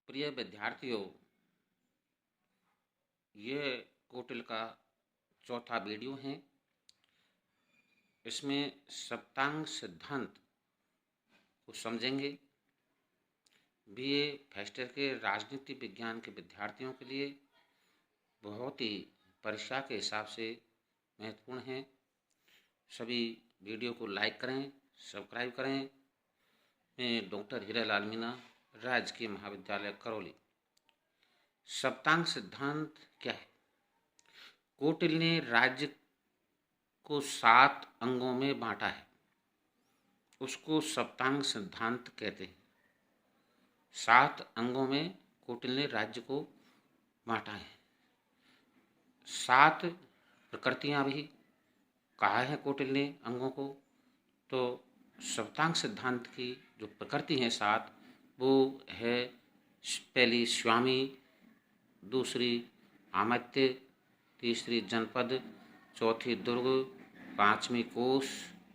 प्रिय विद्यार्थियों, ये कोटिल का चौथा वीडियो है। इसमें सप्तांग सिद्धांत को समझेंगे। बीए फर्स्ट ईयर के राजनीति विज्ञान के विद्यार्थियों के लिए बहुत ही परीक्षा के हिसाब से महत्वपूर्ण है। सभी वीडियो को लाइक करें, सब्सक्राइब करें। मैं डॉक्टर हीरालाल मीणा, राजकीय महाविद्यालय करौली। सप्तांग सिद्धांत क्या है? कोटिल ने राज्य को 7 अंगों में बांटा है, उसको सप्तांग सिद्धांत कहते हैं। 7 अंगों में कोटिल ने राज्य को बांटा है। 7 प्रकृतियां भी कहा है कोटिल ने अंगों को। तो सप्तांग सिद्धांत की जो प्रकृति है 7, वो है पहली स्वामी, दूसरी आमित्य, तीसरी जनपद, चौथी दुर्ग, पांचवी कोश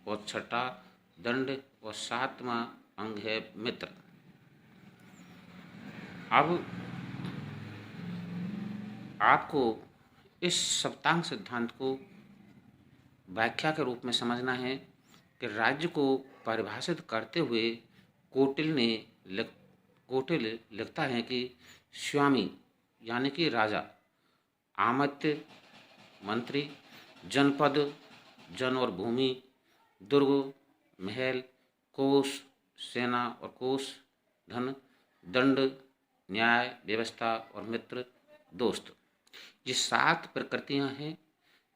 और छठा दंड और 7वां अंग है मित्र। अब आपको इस सप्तांग सिद्धांत को व्याख्या के रूप में समझना है कि राज्य को परिभाषित करते हुए कोटिल लिखता है कि स्वामी यानी कि राजा, आमित्य मंत्री, जनपद जन और भूमि, दुर्ग महल, कोश सेना और कोश धन, दंड न्याय व्यवस्था और मित्र दोस्त। ये 7 प्रकृतियां हैं।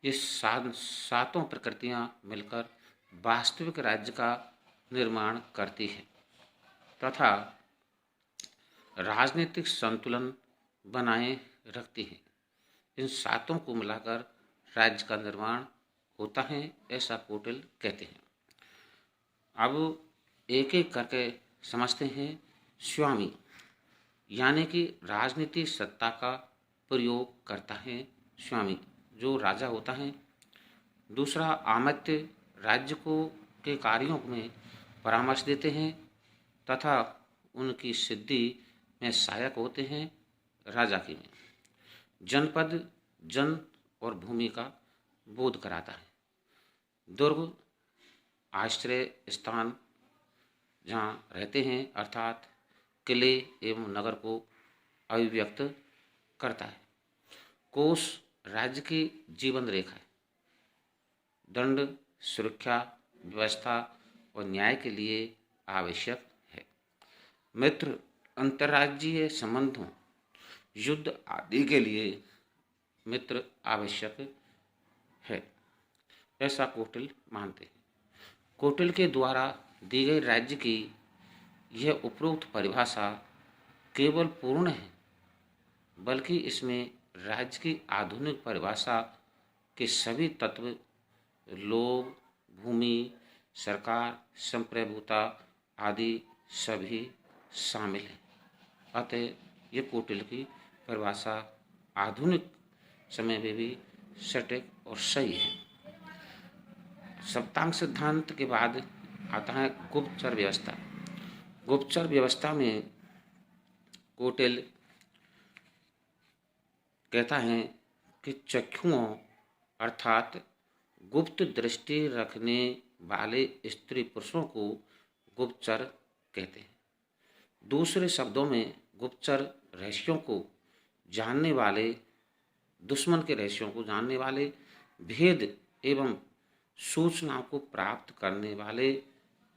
ये सातों प्रकृतियां मिलकर वास्तविक राज्य का निर्माण करती है तथा राजनीतिक संतुलन बनाए रखती है। इन 7 को मिलाकर राज्य का निर्माण होता है, ऐसा कोटिल कहते हैं। अब एक एक करके समझते हैं। स्वामी यानी कि राजनीति सत्ता का प्रयोग करता है स्वामी, जो राजा होता है। दूसरा आमित्य, राज्य को के कार्यों में परामर्श देते हैं तथा उनकी सिद्धि में सहायक होते हैं राजा की में। जनपद जन और भूमि का बोध कराता है। दुर्ग आश्रय स्थान जहाँ रहते हैं, अर्थात किले एवं नगर को अभिव्यक्त करता है। कोश राज्य की जीवन रेखा है। दंड सुरक्षा व्यवस्था और न्याय के लिए आवश्यक है। मित्र अंतर्राज्यीय संबंधों, युद्ध आदि के लिए मित्र आवश्यक है, ऐसा कोटिल मानते हैं। कोटिल के द्वारा दी गई राज्य की यह उपरोक्त परिभाषा केवल पूर्ण है, बल्कि इसमें राज्य की आधुनिक परिभाषा के सभी तत्व, लोग, भूमि, सरकार, संप्रभुता आदि सभी शामिल हैं। अतः ये कोटिल की परिभाषा आधुनिक समय में भी सटीक और सही है। सप्तांग सिद्धांत के बाद आता है गुप्तचर व्यवस्था। गुप्तचर व्यवस्था में कोटिल कहता है कि चक्षुओं अर्थात गुप्त दृष्टि रखने वाले स्त्री पुरुषों को गुप्तचर कहते हैं। दूसरे शब्दों में गुप्तचर रहस्यों को जानने वाले, दुश्मन के रहस्यों को जानने वाले, भेद एवं सूचनाओं को प्राप्त करने वाले,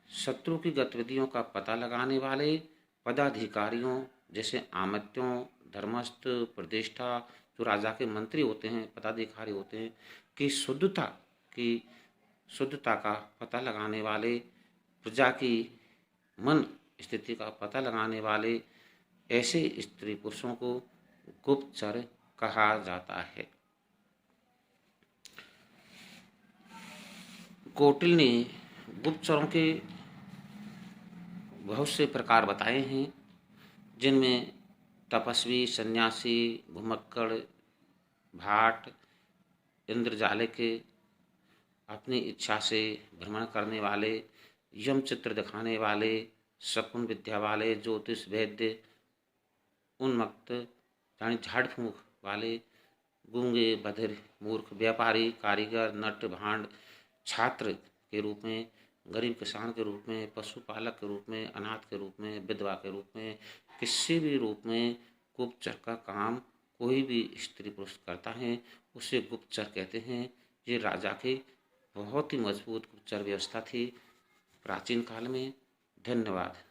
शत्रु की गतिविधियों का पता लगाने वाले पदाधिकारियों जैसे आमित्यों, धर्मस्थ, प्रतिष्ठा, जो राजा के मंत्री होते हैं, पदाधिकारी होते हैं, की शुद्धता का पता लगाने वाले, प्रजा की मन स्थिति का पता लगाने वाले ऐसे स्त्री पुरुषों को गुप्तचर कहा जाता है। कोटिल ने गुप्तचरों के बहुत से प्रकार बताए हैं, जिनमें तपस्वी, सन्यासी, घुमक्कड़, भाट, इंद्रजालिक, अपनी इच्छा से भ्रमण करने वाले, यम चित्र दिखाने वाले, शकुन विद्या वाले, ज्योतिष वैद्य, उन्मत्त यानी झाड़ फूंक वाले, गूंगे, बधिर, मूर्ख, व्यापारी, कारीगर, नट, भांड, छात्र के रूप में, गरीब किसान के रूप में, पशुपालक के रूप में, अनाथ के रूप में, विधवा के रूप में, किसी भी रूप में गुप्तचर का काम कोई भी स्त्री पुरुष करता है उसे गुप्तचर कहते हैं। ये राजा की बहुत ही मजबूत गुप्तचर व्यवस्था थी प्राचीन काल में। धन्यवाद।